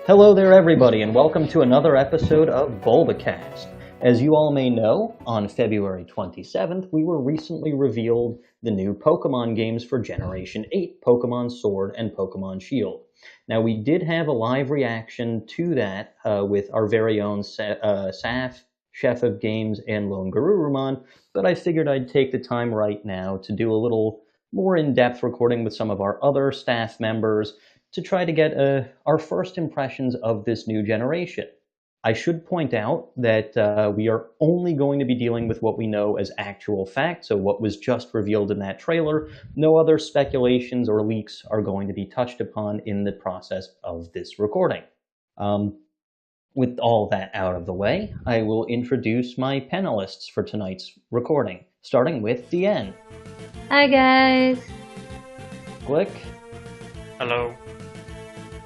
Hello there everybody, and welcome to another episode of Bulbacast. As you all may know, on February 27th, we were recently revealed the new Pokemon games for Generation 8, Pokemon Sword and Pokemon Shield. Now, we did have a live reaction to that with our very own Saf, Chef of Games, and Lone Garurumon, but I figured I'd take the time right now to do a little more in-depth recording with some of our other staff members to try to get our first impressions of this new generation. I should point out that we are only going to be dealing with what we know as actual fact, so what was just revealed in that trailer. No other speculations or leaks are going to be touched upon in the process of this recording. With all that out of the way, I will introduce my panelists for tonight's recording, starting with Deanne. Hi guys. Glik. Hello.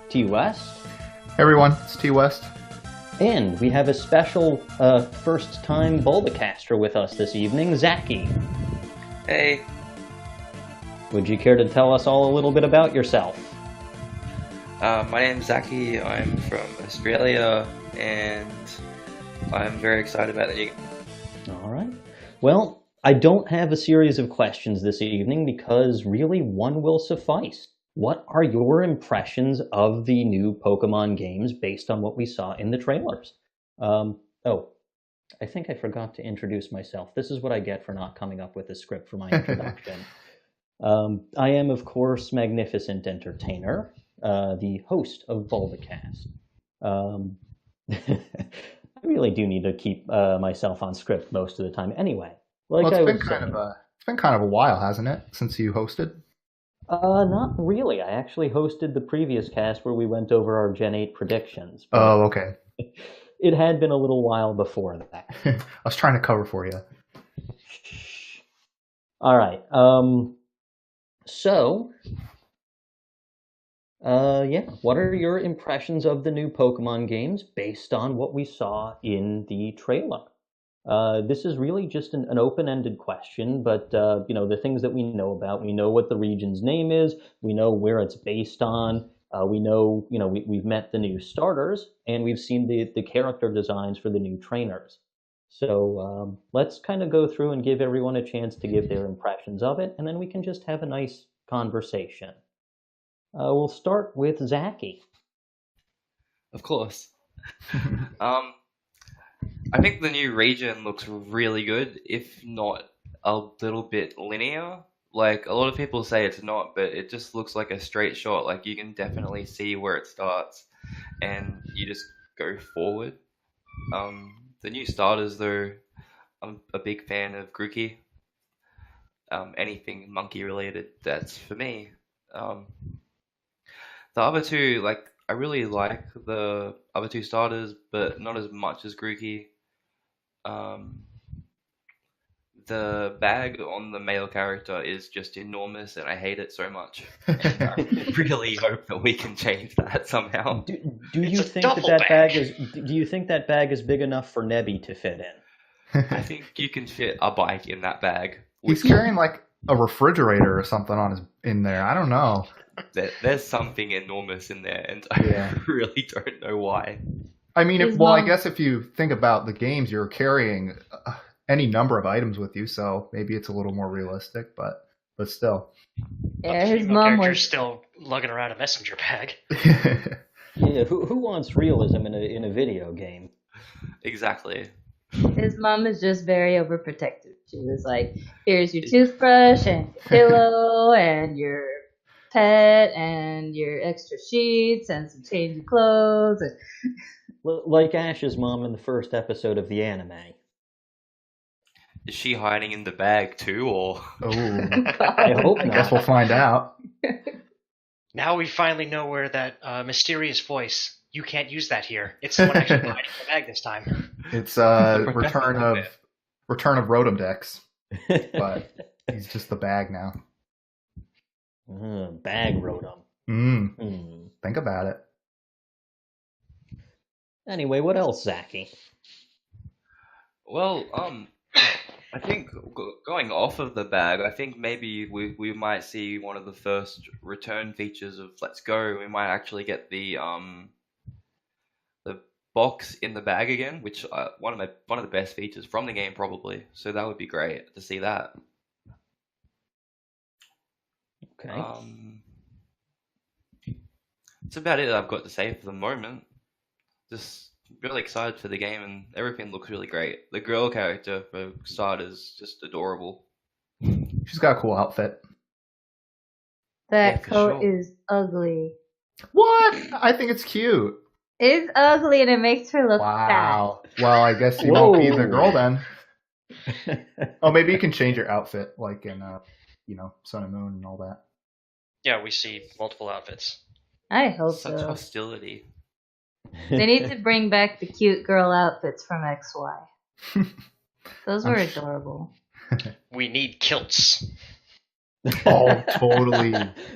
TeaWest. Hey everyone, it's TeaWest. And we have a special first-time Bulbacaster with us this evening, Zachie. Hey. Would you care to tell us all a little bit about yourself? My name's Zachie. I'm from Australia, and I'm very excited about the new game. All right. Well, I don't have a series of questions this evening because really one will suffice. What are your impressions of the new Pokemon games based on what we saw in the trailers? I think I forgot to introduce myself. This is what I get for not coming up with a script for my introduction. I am, of course, Magnificent Entertainer, the host of Bulbacast. I really do need to keep myself on script most of the time anyway. It's been kind of a while, hasn't it, since you hosted? Not really. I actually hosted the previous cast where we went over our Gen 8 predictions. Oh, okay. It had been a little while before that. I was trying to cover for you. All right. What are your impressions of the new Pokemon games based on what we saw in the trailer? This is really just an open-ended question, but the things that we know about, we know what the region's name is, we know where it's based on, we know, we've met the new starters, and we've seen the character designs for the new trainers. So let's kind of go through and give everyone a chance to give their impressions of it, and then we can just have a nice conversation. We'll start with Zachie. Of course. I think the new region looks really good, if not a little bit linear. Like, a lot of people say it's not, but it just looks like a straight shot. Like, you can definitely see where it starts, and you just go forward. The new starters, though, I'm a big fan of Grookey. Anything monkey related, that's for me. The other two, I really like the other two starters, but not as much as Grookey. The bag on the male character is just enormous, and I hate it so much. And I really hope that we can change that somehow. Do you think Do you think that bag is big enough for Nebby to fit in? I think you can fit a bike in that bag. He's carrying like a refrigerator or something in there. I don't know. There's something enormous in there, and I really don't know why. I mean, I guess if you think about the games, you're carrying any number of items with you, so maybe it's a little more realistic, but still. Yeah, his mom was still lugging around a messenger bag. Yeah, who wants realism in a video game? Exactly. His mom is just very overprotective. She was like, "Here's your toothbrush and your pillow and your pet and your extra sheets and some change of clothes." Like Ash's mom in the first episode of the anime. Is she hiding in the bag too, or? Oh, I hope not. I guess we'll find out. Now we finally know where that mysterious voice. You can't use that here. It's someone actually hiding in the bag this time. It's return of Rotom Dex, but he's just the bag now. Bag Rotom. Think about it. Anyway, what else, Zachie? Well, I think going off of the bag, I think maybe we might see one of the first return features of Let's Go. We might actually get the box in the bag again, which one of the best features from the game probably. So that would be great to see that. Okay. That's about it I've got to say for the moment. Just really excited for the game, and everything looks really great. The girl character, for starters, just adorable. She's got a cool outfit. That Yeah, for coat sure. is ugly. What? I think it's cute. It's ugly and it makes her look Wow. Well, I guess you won't be the Whoa. girl then. Oh, maybe you can change your outfit, like in, Sun and Moon and all that. Yeah, we see multiple outfits. fat. I hope Such so. hostility. They need to bring back the cute girl outfits from XY. Those were adorable. We need kilts. Oh, totally.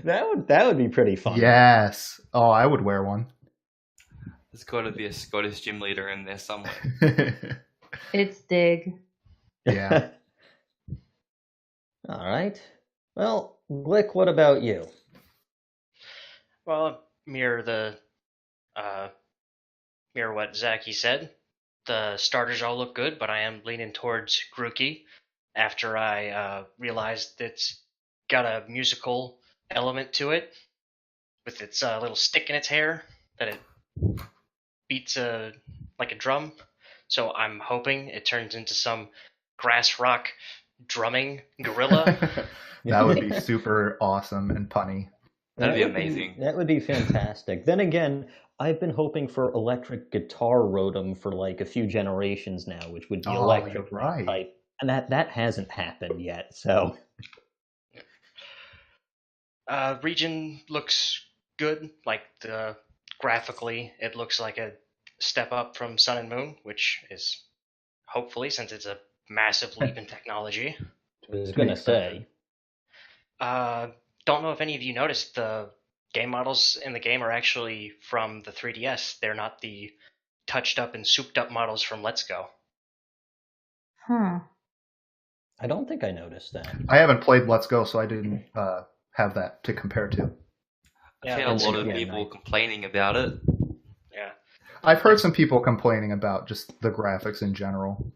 That would be pretty fun. Yes. Oh, I would wear one. There's got to be a Scottish gym leader in there somewhere. It's Dig. Yeah. All right. Well, Glick, what about you? Well, mirror what Zachie said. The starters all look good, but I am leaning towards Grookey after I realized it's got a musical element to it with its little stick in its hair that it beats like a drum. So I'm hoping it turns into some grass rock drumming gorilla. That would be super awesome and punny. That'd be would amazing. That would be fantastic. Then again, I've been hoping for electric guitar rotom for like a few generations now, which would be Oh, electric you're right. type, and that hasn't happened yet. So Region looks good. Like graphically, it looks like a step up from Sun and Moon, which is hopefully, since it's a massive leap in technology. I was gonna say, Don't know if any of you noticed the game models in the game are actually from the 3DS. They're not the touched up and souped up models from Let's Go. Huh. I don't think I noticed that. I haven't played Let's Go, so I didn't have that to compare to. I've Yeah, seen a lot of yeah, people nice. complaining about it. Yeah. I've heard some people complaining about just the graphics in general.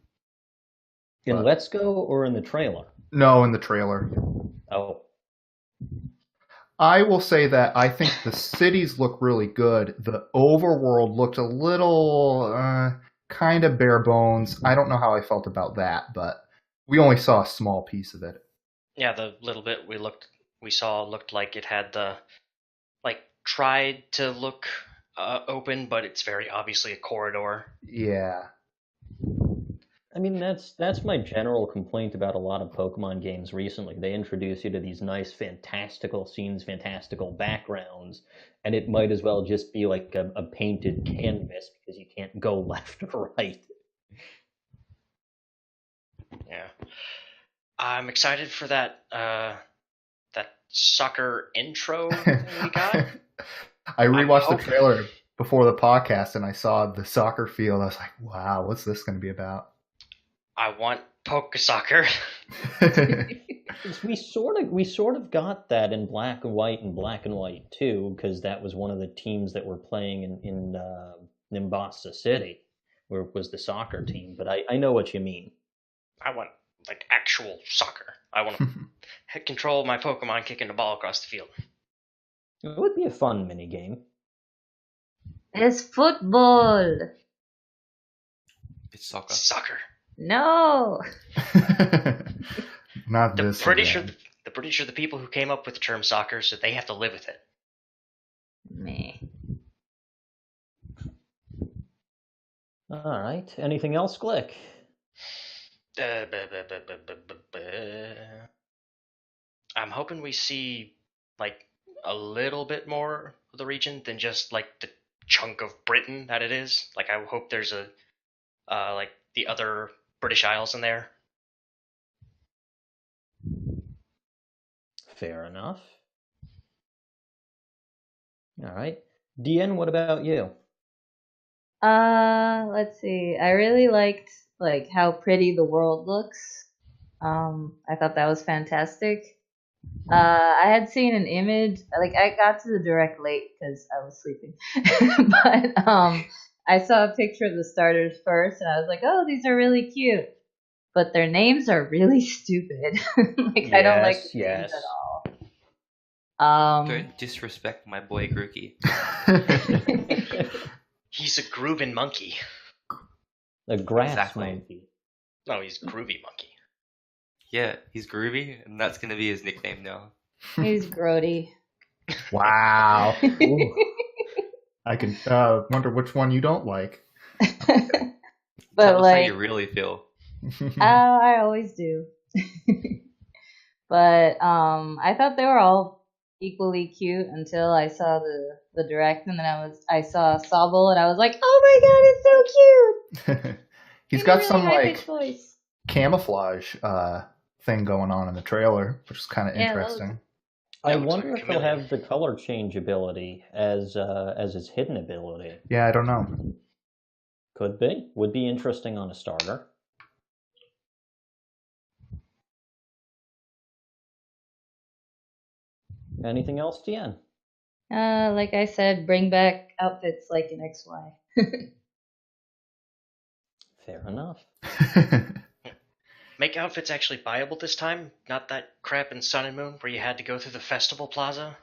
In But- Let's Go or in the trailer? No, in the trailer. Oh, I will say that I think the cities look really good. The overworld looked a little kind of bare bones. I don't know how I felt about that, but we only saw a small piece of it. Yeah, the little bit we saw looked like it had tried to look open, but it's very obviously a corridor. Yeah. I mean, that's my general complaint about a lot of Pokemon games recently. They introduce you to these nice, fantastical scenes, fantastical backgrounds, and it might as well just be like a painted canvas because you can't go left or right. Yeah. I'm excited for that soccer intro thing we got. I rewatched the hoping- trailer before the podcast and I saw the soccer field. I was like, wow, what's this going to be about? I want Poke Soccer. We sort of got that in Black and White too, because that was one of the teams that were playing in Nimbasa City, where it was the soccer team. But I know what you mean. I want actual soccer. I want to control my Pokemon kicking the ball across the field. It would be a fun mini game. It's football. It's soccer. Soccer. No. Not The this. British are again. the British are the people who came up with the term soccer, so they have to live with it. Me. All right. Anything else, Glick? I'm hoping we see a little bit more of the region than just the chunk of Britain that it is. I hope there's a the other British Isles in there. Fair enough. All right. Deanne, what about you? Let's see. I really liked how pretty the world looks. I thought that was fantastic. I had seen an image, like I got to the direct late because I was sleeping, but I saw a picture of the starters first, and I was like, "Oh, these are really cute," but their names are really stupid. Like I don't like the names at all. Don't disrespect my boy Grookey. He's a groovin' monkey. A grass Exactly. monkey. No, he's groovy monkey. Yeah, he's groovy, and that's gonna be his nickname now. He's grody. Wow. I can wonder which one you don't like. But Tell us how like, you really feel. I always do. But I thought they were all equally cute until I saw the direct, and then I saw Sobble, and I was like, oh my god, it's so cute. He's In got a really some high-pitched like voice. camouflage thing going on in the trailer, which is kind of Yeah, that was- interesting. I That looks wonder like a if he'll chameleon. have the color change ability as his hidden ability. Yeah, I don't know. Could be. Would be interesting on a starter. Anything else, Tien? Like I said, bring back outfits like an XY. Fair enough. Make outfits actually buyable this time, not that crap in Sun and Moon where you had to go through the festival plaza.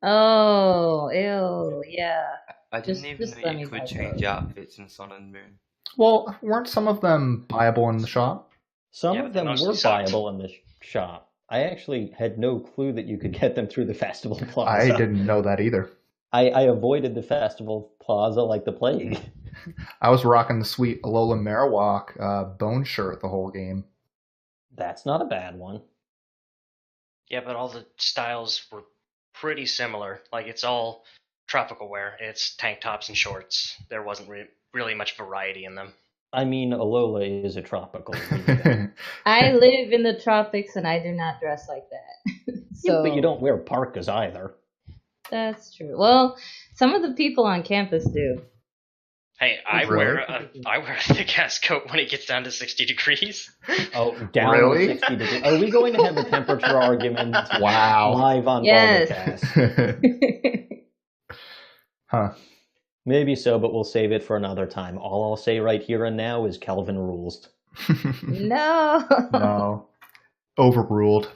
Oh, ew, yeah. I didn't Just- even just know let you me could buy change those. outfits in Sun and Moon. Well, weren't some of them buyable in the shop? Some Yeah, of but they them mostly were sucked. buyable in the shop. I actually had no clue that you could get them through the festival I plaza. didn't know that either. I avoided the festival plaza like the plague. I was rocking the sweet Alola Marowak bone shirt the whole game. That's not a bad one. Yeah, but all the styles were pretty similar. Like, it's all tropical wear. It's tank tops and shorts. There wasn't really much variety in them. I mean, Alola is a tropical region. I live in the tropics and I do not dress like that. So But you don't wear parkas either. That's true. Well, some of the people on campus do. Hey, I Really? wear a thick ass coat when it gets down to 60 degrees. Oh, down Really? to 60 degrees. Are we going to have a temperature argument Wow. live on Yes. Bulbacast? Huh. Maybe so, but we'll save it for another time. All I'll say right here and now is Kelvin rules. No. No. Overruled.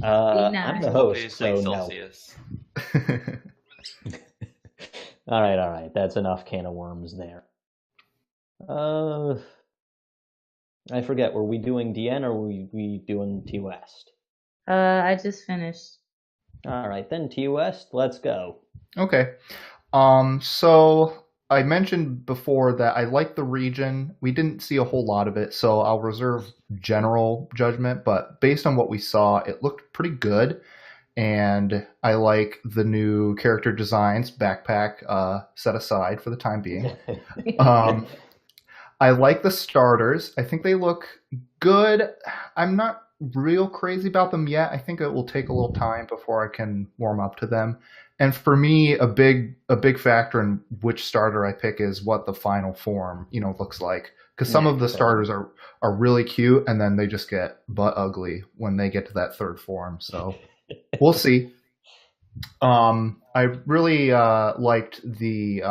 I'm the host, so Obviously no. Celsius. All right. That's enough can of worms there. I forget. Were we doing DN or were we doing TeaWest? I just finished. All right, then TeaWest. Let's go. Okay. So I mentioned before that I like the region. We didn't see a whole lot of it, so I'll reserve general judgment, but based on what we saw, it looked pretty good. And I like the new character designs, backpack set aside for the time being. I like the starters. I think they look good. I'm not real crazy about them yet. I think it will take a little time before I can warm up to them. And for me, a big factor in which starter I pick is what the final form, looks like. Because some of the starters are really cute, and then they just get butt ugly when they get to that third form. So we'll see. I really liked the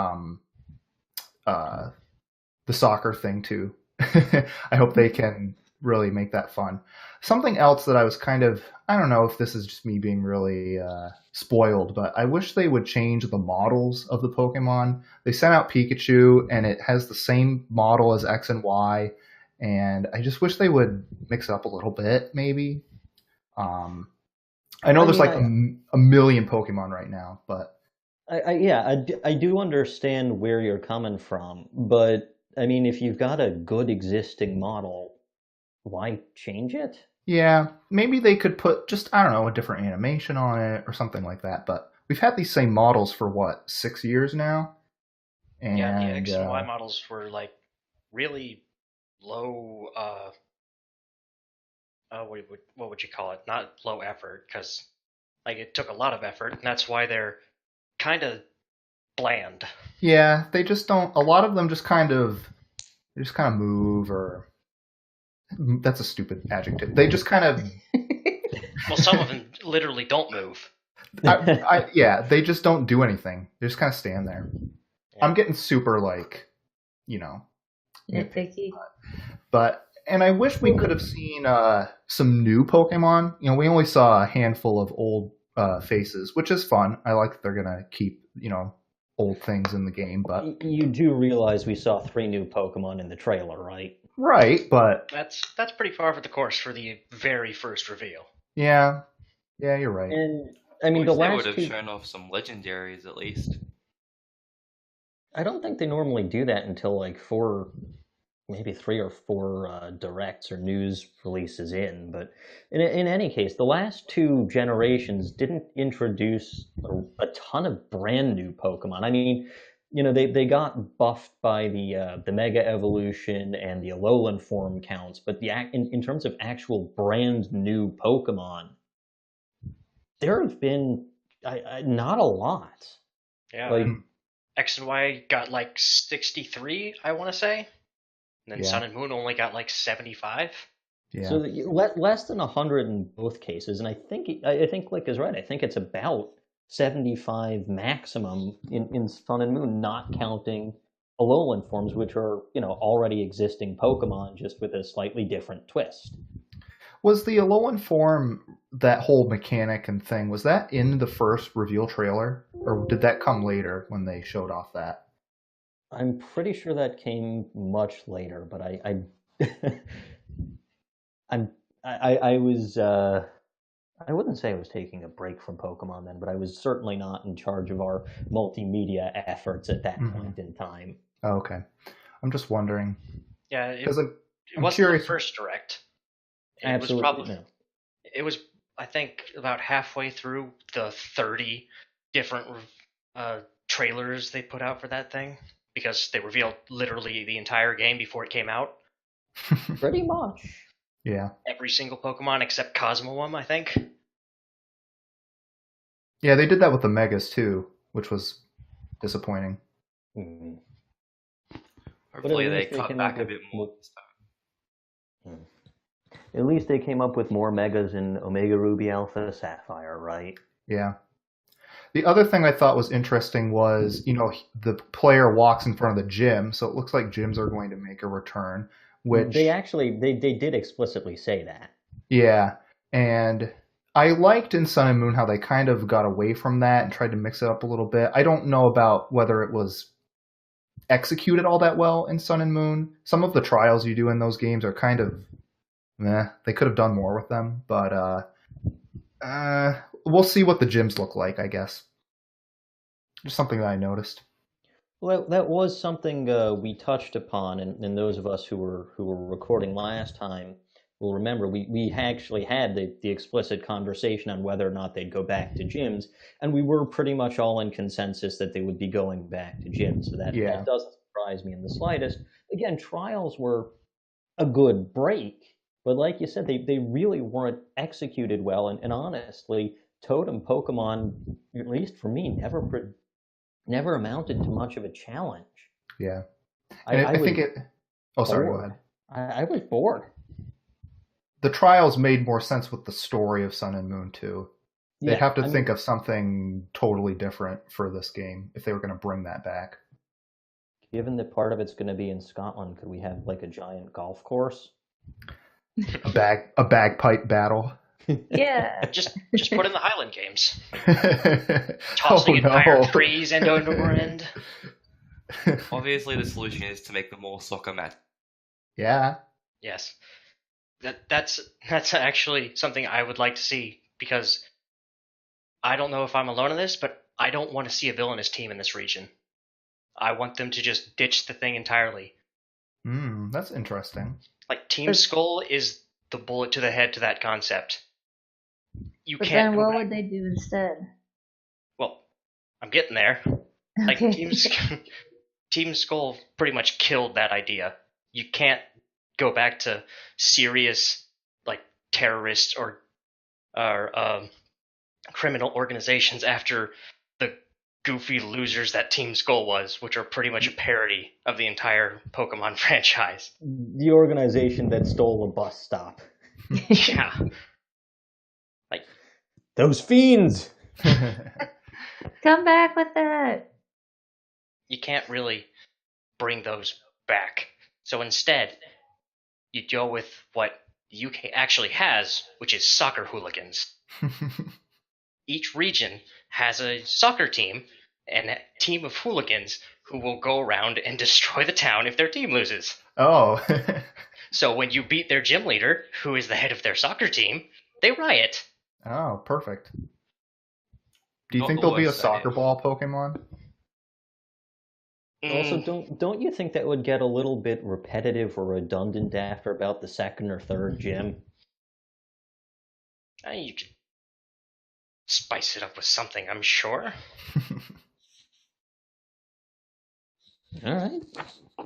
soccer thing too. I hope they can really make that fun. Something else that I was I don't know if this is just me being really spoiled, but I wish they would change the models of the Pokemon. They sent out Pikachu and it has the same model as X and Y, and I just wish they would mix it up a little bit, maybe. I know there's like a million Pokemon right now, but I do understand where you're coming from, but I mean, if you've got a good existing model, why change it? yeah, maybe they could put just, I don't know, a different animation on it or something like that. But we've had these same models for 6 years now? And, Yeah, the X and Y models were like really low. What would you call it? Not low effort, because like it took a lot of effort, and that's why they're kind of bland. Yeah, they just don't. A lot of them just kind of move, or That's a stupid adjective. They just kind of, Well, some of them literally don't move. they just don't do anything. They just kind of stand there. Yeah. I'm getting super Nitpicky. And I wish we could have seen some new Pokemon. We only saw a handful of old faces, which is fun. I like that they're gonna keep old things in the game, but You do realize we saw 3 new Pokemon in the trailer, right? right, but That's pretty far for the course for the very first reveal. yeah, you're right. And I mean, Wish the they last would have 2. shown off some legendaries at least. I don't think they normally do that until like 4, maybe 3 or 4 directs or news releases in. But in any case, the last 2 generations didn't introduce a ton of brand new Pokemon. I mean, they got buffed by the Mega Evolution and the Alolan form counts, but in terms of actual brand new Pokemon, there have been not a lot. Yeah. Like, X and Y got like 63, I want to say. And then Yeah. Sun and Moon only got like 75. Yeah. so less than 100 in both cases, and I think Glick is right. I think it's about 75 maximum in Sun and Moon, not counting Alolan forms, which are already existing Pokemon, just with a slightly different twist. Was the Alolan form, that whole mechanic and thing, was that in the first reveal trailer, or did that come later when they showed off that? I'm pretty sure that came much later, but I was I wouldn't say I was taking a break from Pokemon then, but I was certainly not in charge of our multimedia efforts at that point in time. Oh, okay. I'm just wondering. Yeah, it Because wasn't curious. the first direct. It Absolutely, was probably no. it was I think about halfway through the 30 different trailers they put out for that thing, because they revealed literally the entire game before it came out. Pretty much. Yeah. Every single Pokemon except Cosmoem, I think. Yeah, they did that with the Megas too, which was disappointing. Mhm. Hopefully they least they cut came back up a with bit more this time. At least they came up with more Megas in Omega Ruby Alpha Sapphire, right? Yeah. The other thing I thought was interesting was, the player walks in front of the gym, so it looks like gyms are going to make a return, which they did explicitly say that. yeah, and I liked in Sun and Moon how they kind of got away from that and tried to mix it up a little bit. I don't know about whether it was executed all that well in Sun and Moon. Some of the trials you do in those games are kind of they could have done more with them, but we'll see what the gyms look like, I guess. Just something that I noticed. Well, that was something we touched upon, and those of us who were recording last time will remember we actually had the explicit conversation on whether or not they'd go back to gyms, and we were pretty much all in consensus that they would be going back to gyms. So that doesn't surprise me in the slightest. Again, trials were a good break, but like you said, they really weren't executed well, and honestly, Totem Pokemon, at least for me, never amounted to much of a challenge. Yeah. I think it... Oh, sorry, go ahead. I was bored. The trials made more sense with the story of Sun and Moon, too. They'd have to think of something totally different for this game if they were going to bring that back. Given that part of it's going to be in Scotland, could we have like a giant golf course? A bagpipe battle. Yeah. Just put in the Highland Games. Tossing entire trees end over end. Obviously, the solution is to make them all soccer match. Yeah. Yes. That's actually something I would like to see, because I don't know if I'm alone in this, but I don't want to see a villainous team in this region. I want them to just ditch the thing entirely. That's interesting. Like, Team Skull is the bullet to the head to that concept. But then what would they do instead? Well, I'm getting there. Like, Okay. Team Skull pretty much killed that idea. You can't go back to serious, like, terrorists or criminal organizations after the goofy losers that Team Skull was, which are pretty much a parody of the entire Pokemon franchise. The organization that stole a bus stop. Yeah. Those fiends! Come back with that. You can't really bring those back. So instead, you go with what the UK actually has, which is soccer hooligans. Each region has a soccer team and a team of hooligans who will go around and destroy the town if their team loses. Oh. So when you beat their gym leader, who is the head of their soccer team, they riot. Oh, perfect. Do you Not think the there'll be a worst soccer idea. ball Pokemon? Also, don't you think that would get a little bit repetitive or redundant after about the second or third gym? You could spice it up with something, I'm sure. All right.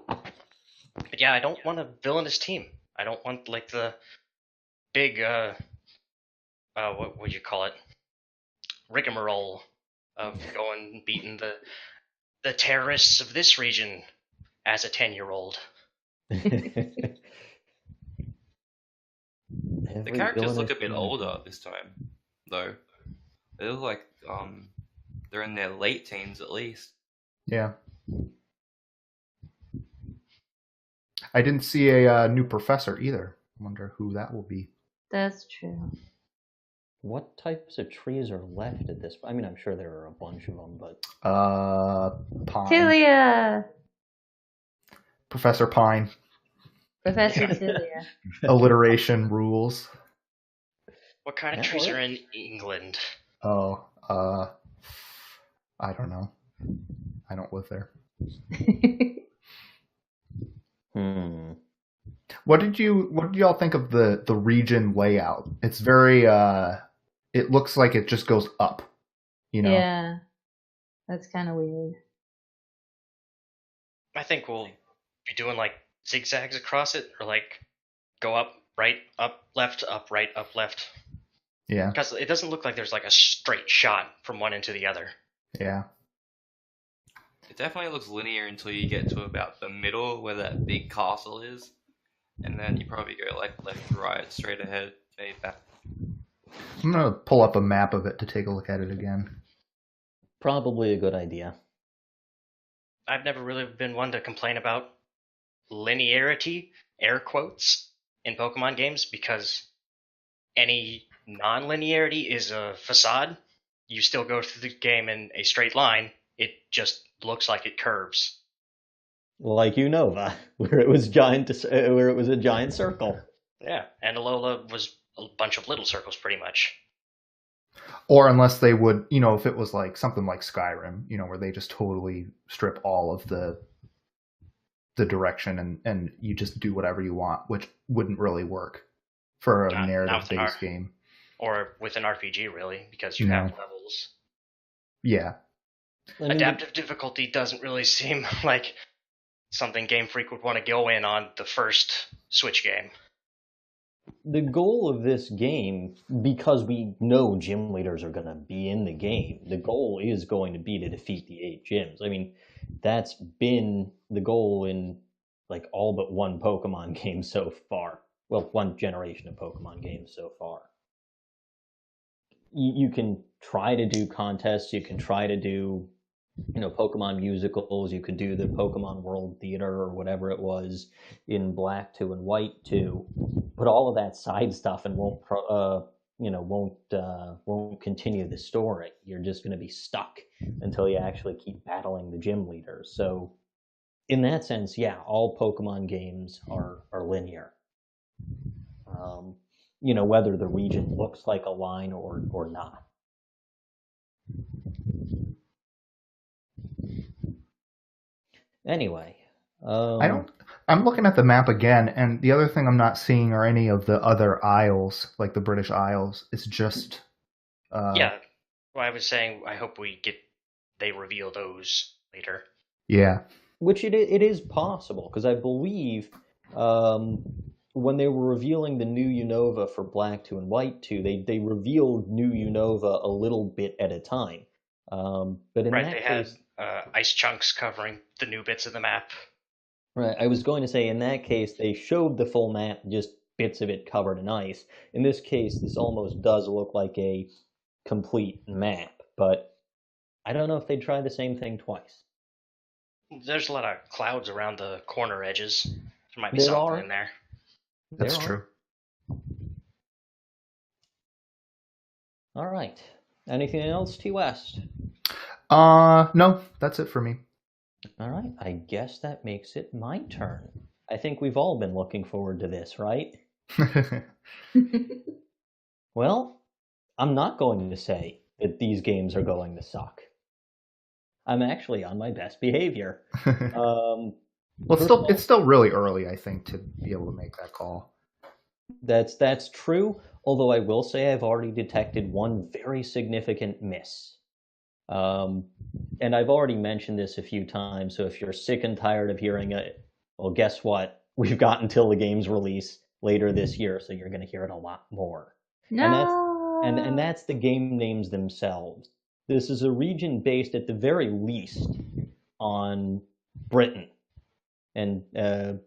But yeah, I don't want a villainous team. I don't want like the big what would you call it? Rigmarole of going and beating the terrorists of this region as a 10-year-old. The characters look a bit older this time, though. They look like they're in their late teens at least. Yeah. I didn't see a new professor either. I wonder who that will be. That's true. What types of trees are left at this? I mean, I'm sure there are a bunch of them, but Pine. Tilia! Professor Pine. Professor Tilia. Alliteration rules. What kind of That trees works. are in England? Oh, I don't know. I don't live there. What did y'all think of the region layout? It's very it looks like it just goes up, you know. Yeah. That's kind of weird. I think we'll be doing like zigzags across it, or like go up, right, up, left, up, right, up, left. Yeah. Because it doesn't look like there's like a straight shot from one end to the other. Yeah. It definitely looks linear until you get to about the middle where that big castle is, and then you probably go like left, right, straight ahead, maybe back. I'm gonna pull up a map of it to take a look at it again. probably a good idea. I've never really been one to complain about linearity, air quotes, in Pokemon games, because any non-linearity is a facade. You still go through the game in a straight line. It just looks like it curves. Like Unova, where it was where it was a giant circle. Yeah, and Alola was a bunch of little circles, pretty much. Or unless they would, if it was like something like Skyrim, where they just totally strip all of the direction and you just do whatever you want, which wouldn't really work for a Not narrative-based game. Or with an RPG, really, because you have levels. Yeah. I mean, Adaptive difficulty doesn't really seem like something Game Freak would want to go in on the first Switch game. the goal of this game, because we know gym leaders are going to be in the game, the goal is going to be to defeat the 8 gyms. I mean, that's been the goal in like all but one Pokemon game so far. Well, one generation of Pokemon games so far. You can try to do contests, you can try to do Pokemon musicals, you could do the Pokemon World Theater or whatever it was in Black 2 and White 2, but all of that side stuff and won't continue the story. You're just going to be stuck until you actually keep battling the gym leaders. So in that sense, yeah, all Pokemon games are linear. Whether the region looks like a line or not. Anyway, I'm looking at the map again, and the other thing I'm not seeing are any of the other Isles, like the British Isles. It's just Yeah, well, I was saying I hope they reveal those later. Yeah. Which it is possible, because I believe when they were revealing the new Unova for Black 2 and White 2, they revealed new Unova a little bit at a time. But in Right, that they case, had ice chunks covering the new bits of the map. right, I was going to say in that case they showed the full map, just bits of it covered in ice. In this case, this almost does look like a complete map, but I don't know if they'd try the same thing twice. There's a lot of clouds around the corner edges. There might be There something are. in there. That's There are. true. All right. Anything else, TeaWest? No, that's it for me. All right. I guess that makes it my turn. I think we've all been looking forward to this, right? Well, I'm not going to say that these games are going to suck. I'm actually on my best behavior. Well, First of all, it's still really early, I think, to be able to make that call. that's true, although I will say I've already detected one very significant miss. And I've already mentioned this a few times, so if you're sick and tired of hearing it, well, guess what? We've got until the game's release later this year, so you're going to hear it a lot more. No. And that's the game names themselves. This is a region based at the very least on Britain, and the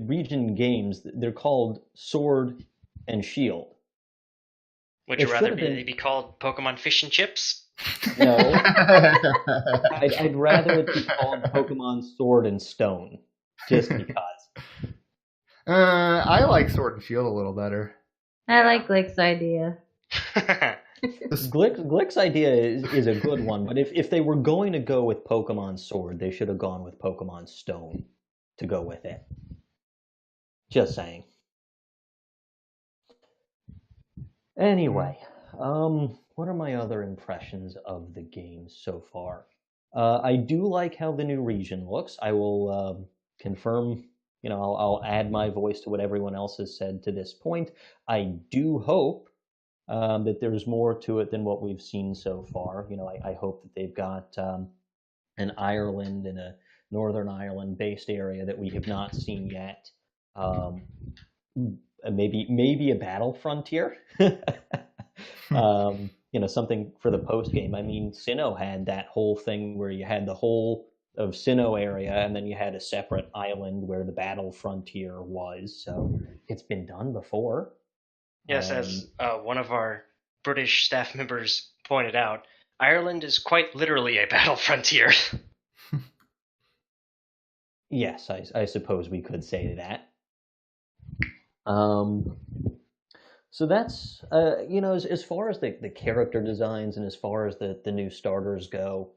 region games, they're called Sword and Shield. Would It you rather should have they be called Pokemon Fish and Chips? No, I'd rather it be called Pokemon Sword and Stone, just because. I like Sword and Shield a little better. I like Glik's idea. Glik's idea is a good one, but if they were going to go with Pokemon Sword, they should have gone with Pokemon Stone to go with it. Just saying. Anyway, what are my other impressions of the game so far? I do like how the new region looks. I will confirm, I'll add my voice to what everyone else has said to this point. I do hope that there's more to it than what we've seen so far. I hope that they've got an Ireland and a Northern Ireland based area that we have not seen yet. Maybe a battle frontier. Something for the post game. I mean, Sinnoh had that whole thing where you had the whole of Sinnoh area, and then you had a separate island where the battle frontier was. So it's been done before. Yes, as one of our British staff members pointed out, Ireland is quite literally a battle frontier. Yes, I suppose we could say that. So that's as far as the character designs and as far as the new starters go.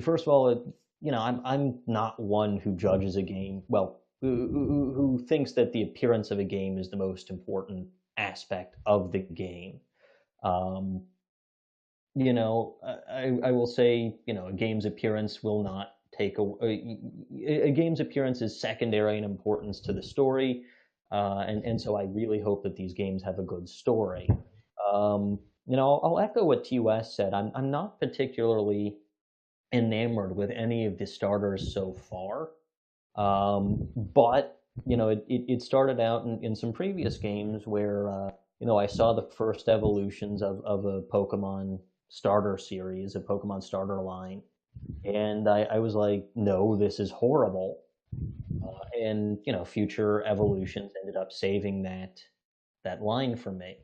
First of all, I'm not one who judges a game. Well, who thinks that the appearance of a game is the most important aspect of the game. I will say, a game's appearance will not take a game's appearance is secondary in importance to the story. And so I really hope that these games have a good story. I'll echo what TeaWest said. I'm not particularly enamored with any of the starters so far, but it started out in some previous games where I saw the first evolutions of a Pokemon starter series, a Pokemon starter line, and I was like, no, this is horrible. And future evolutions ended up saving that line for me.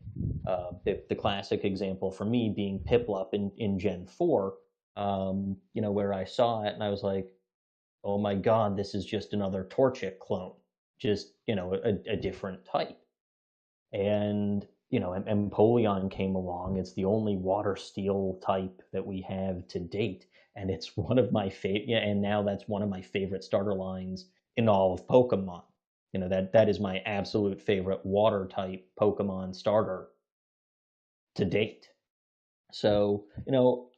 The classic example for me being Piplup in Gen 4, where I saw it and I was like, oh my god, this is just another Torchic clone, just a different type. And Empoleon came along. It's the only water steel type that we have to date, and it's one of my favorite. Yeah, and now that's one of my favorite starter lines in all of Pokemon. That is my absolute favorite water type Pokemon starter to date. So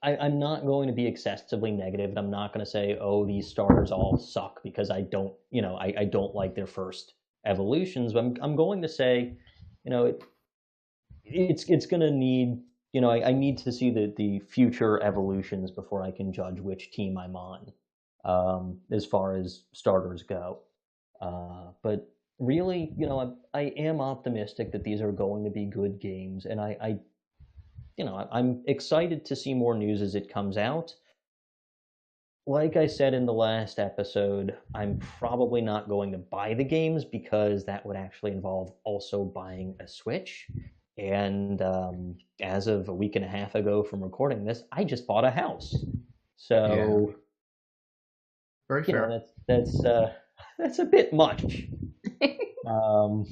I'm not going to be excessively negative, and I'm not going to say, oh, these starters all suck because I don't I don't like their first evolutions. But I'm going to say, it's going to need I need to see the future evolutions before I can judge which team I'm on, as far as starters go. But really, I am optimistic that these are going to be good games, and I I'm excited to see more news as it comes out. Like I said in the last episode, I'm probably not going to buy the games because that would actually involve also buying a Switch. And as of a week and a half ago from recording this, I just bought a house. So, Very fair. that's a bit much. Um,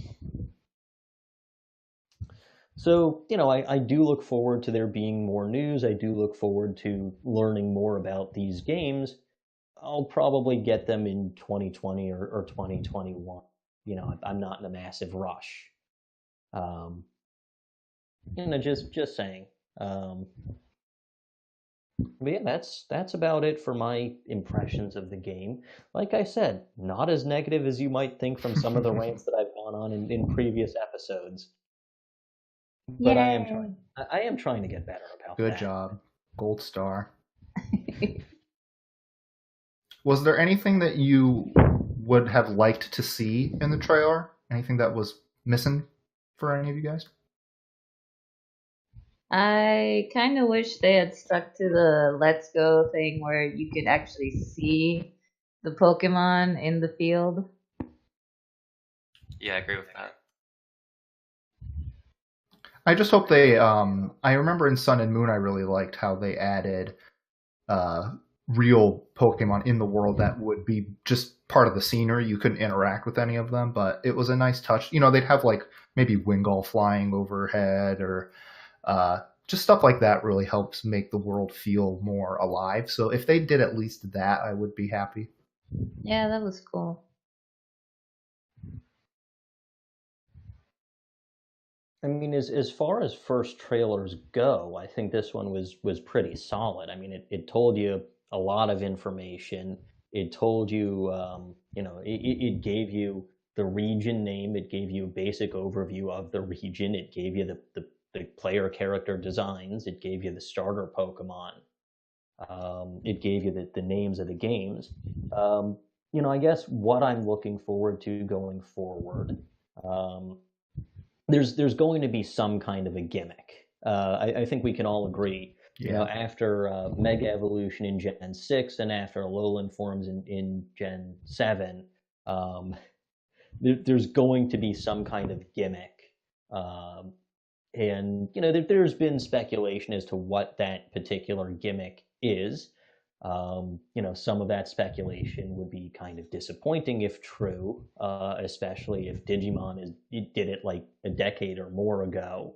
so, I do look forward to there being more news. I do look forward to learning more about these games. I'll probably get them in 2020 or 2021. I'm not in a massive rush. Um, just saying. But yeah, that's about it for my impressions of the game. Like I said, not as negative as you might think from some of the rants that I've gone on in previous episodes. But Yay. I am trying to get better about Good that. job. Gold star. Was there anything that you would have liked to see in the trailer? Anything that was missing for any of you guys? I kind of wish they had stuck to the Let's Go thing where you could actually see the Pokemon in the field. Yeah, I agree with that. I just hope they. I remember in Sun and Moon, I really liked how they added real Pokemon in the world that would be just part of the scenery. You couldn't interact with any of them, but it was a nice touch. They'd have like maybe Wingull flying overhead or just stuff like that really helps make the world feel more alive. So if they did at least that, I would be happy. Yeah, that was cool. I mean, as far as first trailers go, I think this one was pretty solid. I mean, it told you a lot of information. It told you, it gave you the region name. It gave you a basic overview of the region. It gave you the player character designs. It gave you the starter Pokemon. It gave you the names of the games. I guess what I'm looking forward to going forward. There's going to be some kind of a gimmick. I think we can all agree. Yeah. After Mega Evolution in Gen 6 and after Alolan Forms in Gen 7, there's going to be some kind of gimmick. And there's been speculation as to what that particular gimmick is. Some of that speculation would be kind of disappointing if true, especially if Digimon did it like a decade or more ago.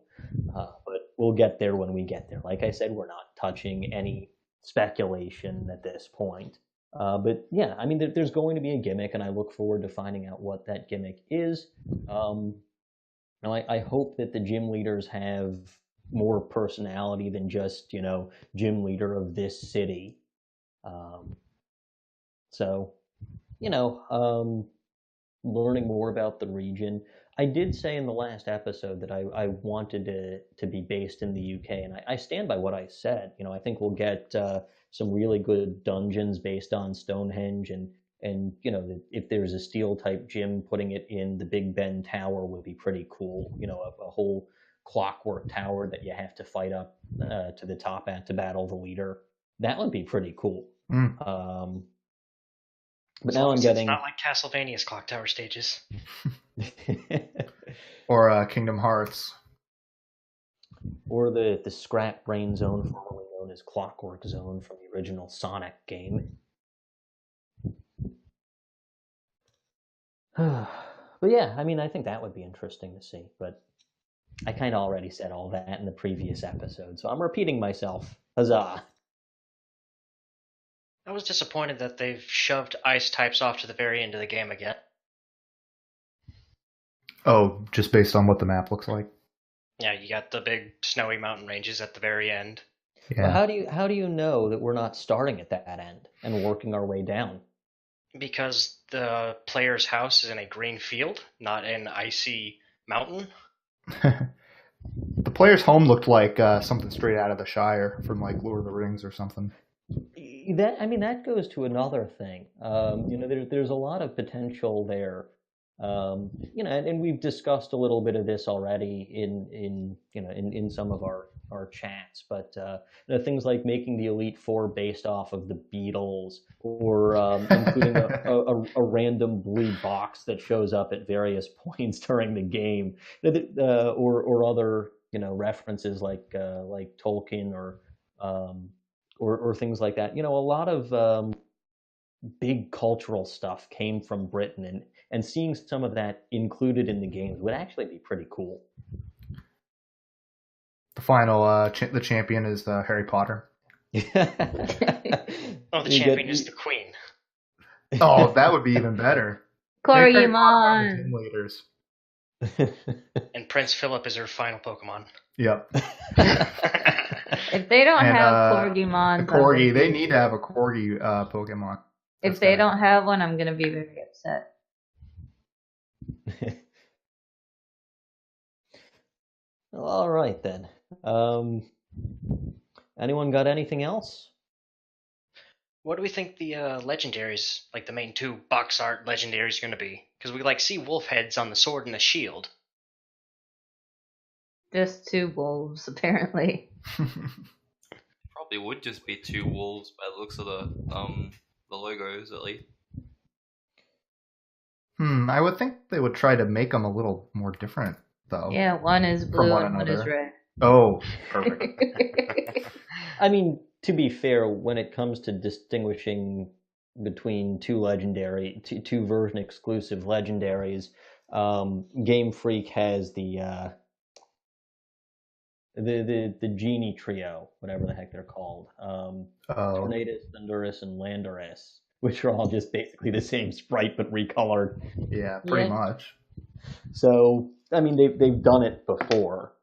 But we'll get there when we get there. Like I said, we're not touching any speculation at this point. But yeah, I mean, there's going to be a gimmick, and I look forward to finding out what that gimmick is. I hope that the gym leaders have more personality than just, gym leader of this city. So, learning more about the region. I did say in the last episode that I wanted to be based in the UK, and I stand by what I said. I think we'll get some really good dungeons based on Stonehenge, and if there's a steel type gym, putting it in the Big Ben Tower would be pretty cool. A whole clockwork tower that you have to fight up to the top at to battle the leader. That would be pretty cool. Mm. But now I'm getting. It's not like Castlevania's clock tower stages. Or Kingdom Hearts. Or the Scrap Brain Zone, formerly known as Clockwork Zone from the original Sonic game. But yeah, I mean, I think that would be interesting to see. But I kind of already said all that in the previous episode, so I'm repeating myself. Huzzah! I was disappointed that they've shoved ice types off to the very end of the game again. Oh, just based on what the map looks like? Yeah, you got the big snowy mountain ranges at the very end. Yeah. Well, how do you know that we're not starting at that end and working our way down? Because the player's house is in a green field, not an icy mountain. The player's home looked like something straight out of the Shire from like Lord of the Rings or something. That goes to another thing. There's a lot of potential there And we've discussed a little bit of this already in some of our chats, but things like making the Elite Four based off of the Beatles, or including a random blue box that shows up at various points during the game, or other references like Tolkien or things like that. A lot of big cultural stuff came from Britain, and seeing some of that included in the games would actually be pretty cool. The final, the champion is Harry Potter. Oh, the champion is the Queen. Oh, that would be even better. Corgimon! Leaders. And Prince Philip is her final Pokemon. Yep. If they don't have Corgimon, Corgi, they need to have a Corgi Pokemon. If they don't have one, I'm gonna be very upset. Well, all right then. Anyone got anything else? What do we think the legendaries, like the main two box art legendaries, are going to be? Because we see wolf heads on the sword and the shield. Just 2 wolves, apparently. Probably would just be 2 wolves by the looks of the logos at least. I would think they would try to make them a little more different, though. Yeah, one is blue and one is red. Oh, perfect. I mean, to be fair, when it comes to distinguishing between two version exclusive legendaries, Game Freak has the Genie Trio, whatever the heck they're called. Tornadus, Thunderous, and Landorus, which are all just basically the same sprite but recolored. Yeah, pretty much. So, I mean, they've done it before.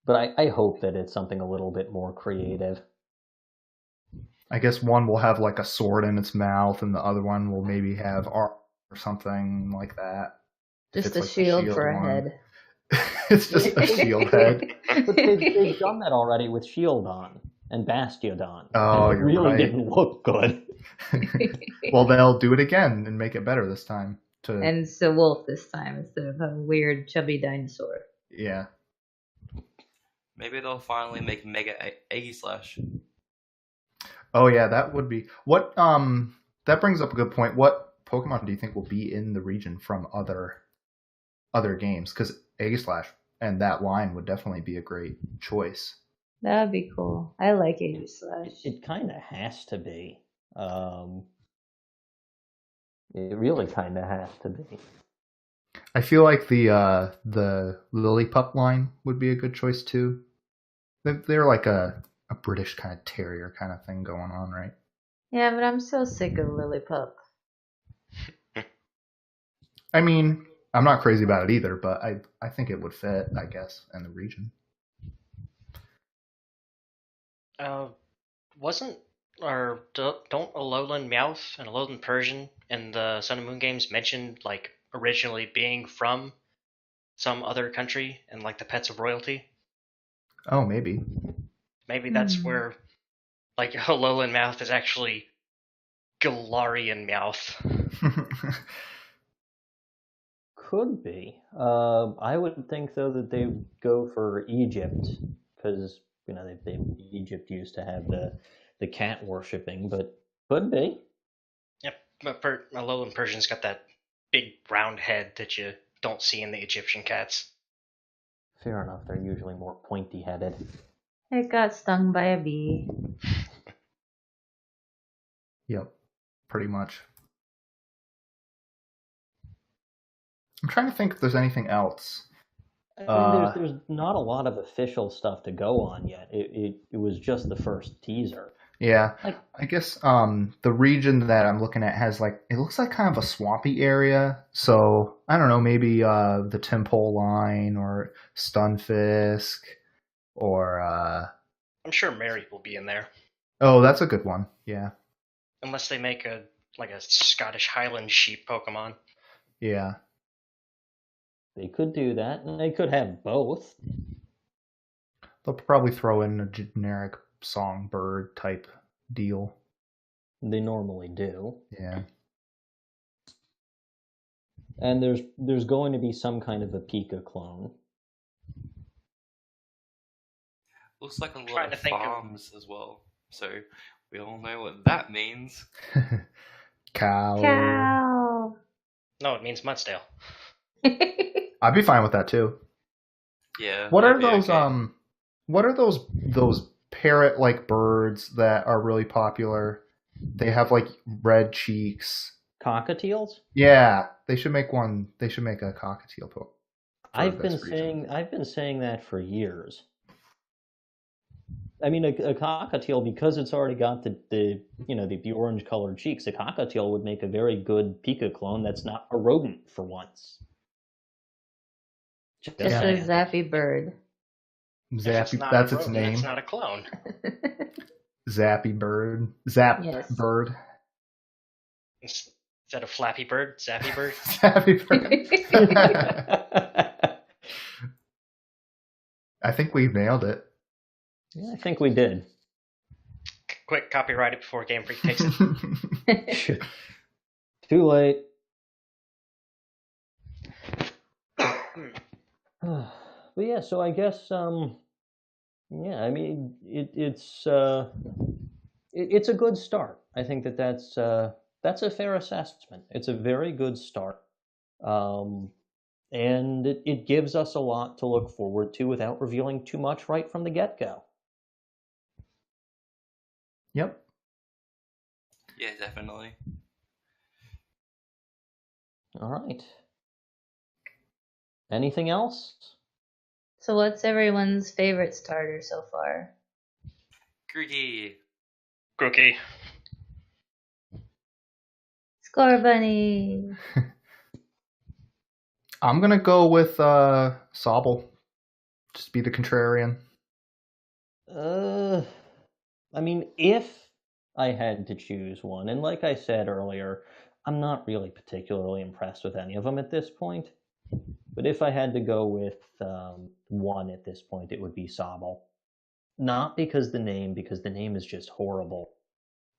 But I hope that it's something a little bit more creative. I guess one will have like a sword in its mouth, and the other one will maybe have art or something like that. Just a shield for a head. It's just a shield head. But they've done that already with Shieldon and Bastiodon. Oh, and it really didn't look good. Well, they'll do it again and make it better this time. And it's a wolf this time instead of a weird chubby dinosaur. Yeah. Maybe they'll finally make Mega Aegislash. Oh yeah, that would be what. That brings up a good point. What Pokemon do you think will be in the region from other games? Because Aegislash and that line would definitely be a great choice. That would be cool. I like Aegislash. It kind of has to be. It really kind of has to be. I feel like the Lillipup line would be a good choice too. They're like a British kind of terrier kind of thing going on, right? Yeah, but I'm so sick of Lillipup. I mean, I'm not crazy about it either, but I think it would fit, I guess, in the region. Don't a Alolan Meowth and a Alolan Persian in the Sun and Moon games mention like originally being from some other country and like the pets of royalty? Oh, maybe. Maybe that's where like Alolan Meowth is actually Galarian Meowth. Could be. I would think though that they go for Egypt because Egypt used to have the cat worshipping, but could be. Yep, but Alolan Persian's got that big round head that you don't see in the Egyptian cats. Fair enough. They're usually more pointy-headed. It got stung by a bee. Yep, pretty much. I'm trying to think if there's anything else. There's not a lot of official stuff to go on yet. It was just the first teaser. Yeah, I guess the region that I'm looking at has it looks like kind of a swampy area. So I don't know, maybe the Timpole line or Stunfisk or I'm sure Mary will be in there. Oh, that's a good one. Yeah. Unless they make a Scottish Highland sheep Pokemon. Yeah. They could do that, and they could have both. They'll probably throw in a generic songbird type deal. They normally do. Yeah. And there's going to be some kind of a Pika clone. Looks like a lot Trying of to think of- farms as well. So we all know what that means. Cow. Cow. No, it means Mudsdale. I'd be fine with that too. Yeah. What that'd are be those okay. what are those parrot-like birds that are really popular? They have like red cheeks. Cockatiels? Yeah, they should make one. They should make a cockatiel for I've this been region. saying that for years. I mean, a cockatiel, because it's already got the orange colored cheeks. A cockatiel would make a very good Pika clone that's not a rodent for once. Just Just Yeah. a saying. zappy bird. If it's Zappy, not that's a its rodent, name. it's not a clone. Zappy bird. Zap Yes. bird. Instead of Flappy Bird, Zappy Bird. Zappy bird. I think we've nailed it. Yeah, I think we did. Quick, copyright it before Game Freak takes it. Too late. But yeah, so I guess yeah, I mean it's a good start. I think that's a fair assessment. It's a very good start. Um, and it gives us a lot to look forward to without revealing too much right from the get-go. Yep. Yeah, definitely. All right. Anything else? So what's everyone's favorite starter so far? Grooky. Cookie. Score Bunny. I'm gonna go with Sobble. Just be the contrarian. I mean, if I had to choose one, and like I said earlier, I'm not really particularly impressed with any of them at this point. But if I had to go with one at this point, it would be Sobble. Not because the name is just horrible,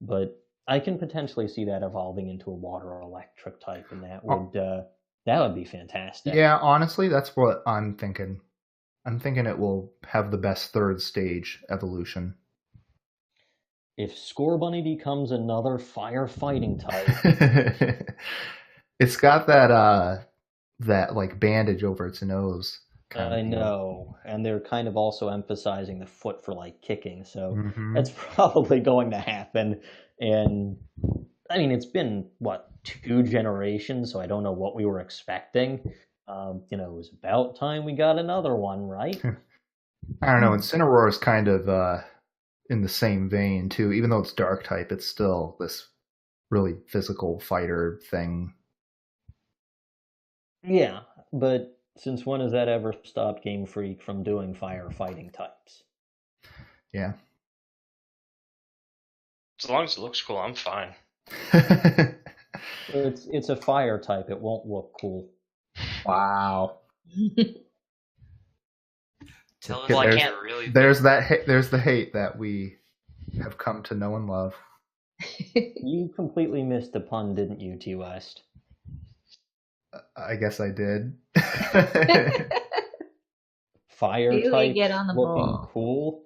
but I can potentially see that evolving into a water or electric type, and that would be fantastic. Yeah, honestly, that's what I'm thinking. I'm thinking it will have the best third stage evolution. If Scorbunny becomes another firefighting type, It's got that like bandage over its nose. I know, and they're kind of also emphasizing the foot for like kicking, so Mm-hmm. that's probably going to happen. And I mean, it's been what 2 generations, so I don't know what we were expecting. It was about time we got another one, right? I don't know. Incineroar is kind of in the same vein too. Even though it's dark type, it's still this really physical fighter thing. Yeah, but since when has that ever stopped Game Freak from doing firefighting types? Yeah. As long as it looks cool, I'm fine. It's a fire type. It won't look cool. Wow. Tell us Okay, Well, I what can't- you really There's think. there's the hate that we have come to know and love. You completely missed the pun, didn't you, TeaWest? I guess I did. Fire Really type get on the looking ball. cool.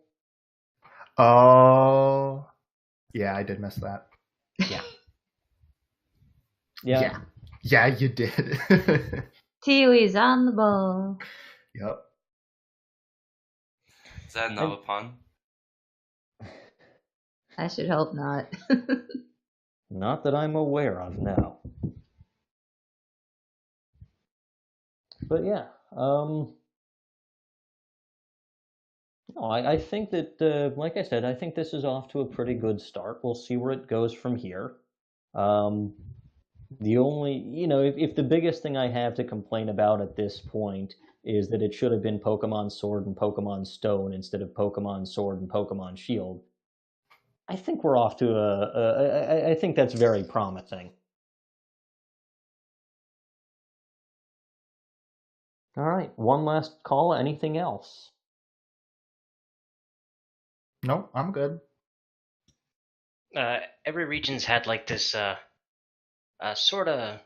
Oh, yeah, I did miss that. Yeah. Yeah, you did. Tiwi's on the ball. Yep. Is that another pun? I should hope not. Not that I'm aware of, no. But yeah, no, I think that, like I said, I think this is off to a pretty good start. We'll see where it goes from here. The only, if the biggest thing I have to complain about at this point is that it should have been Pokemon Sword and Pokemon Stone instead of Pokemon Sword and Pokemon Shield. I think we're off to I think that's very promising. All right, one last call. Anything else? Nope, I'm good. Every region's had like this sort of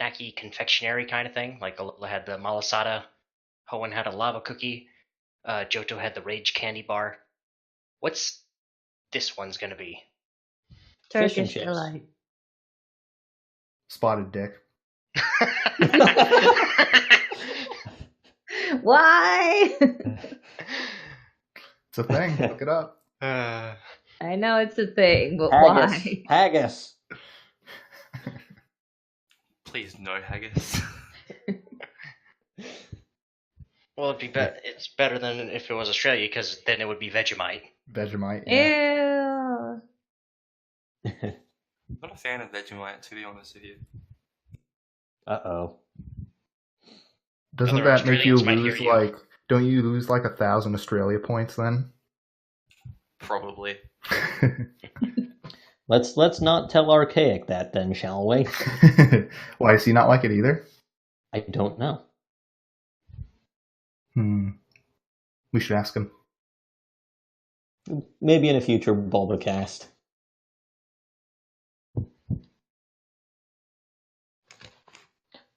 snacky confectionery kind of thing. Like I had the malasada, Hoenn had a lava cookie, Johto had the rage candy bar. What's this one's gonna be? Fish and Turkish chips. delight. Spotted dick. Why? It's a thing. Look it up. I know it's a thing, but Haggis. why? Haggis. Please no haggis. Well, it's better than if it was Australia, because then it would be Vegemite. Vegemite. Yeah. Ew. I'm not a fan of Vegemite, to be honest with you. Uh-oh. Doesn't Other that make you Australians might lose hear you. like? Don't you lose like 1,000 Australia points then? Probably. Let's not tell Archaic that then, shall we? Why does he not like it either? I don't know. We should ask him. Maybe in a future Bulbacast.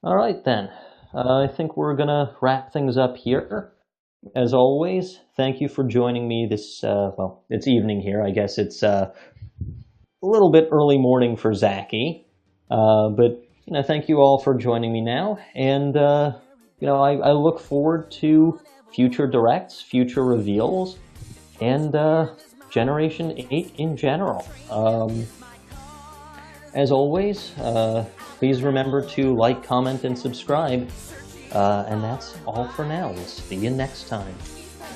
All right, then. I think we're going to wrap things up here. As always, thank you for joining me this, well, it's evening here. I guess it's a little bit early morning for Zachie. But, thank you all for joining me now. And, I look forward to future directs, future reveals, and Generation 8 in general. As always, please remember to like, comment, and subscribe. And that's all for now. We'll see you next time.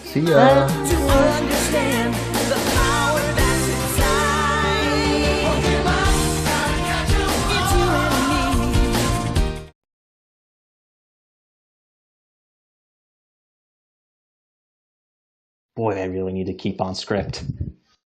See ya. To understand the power that's inside. It's you and me. Boy, I really need to keep on script.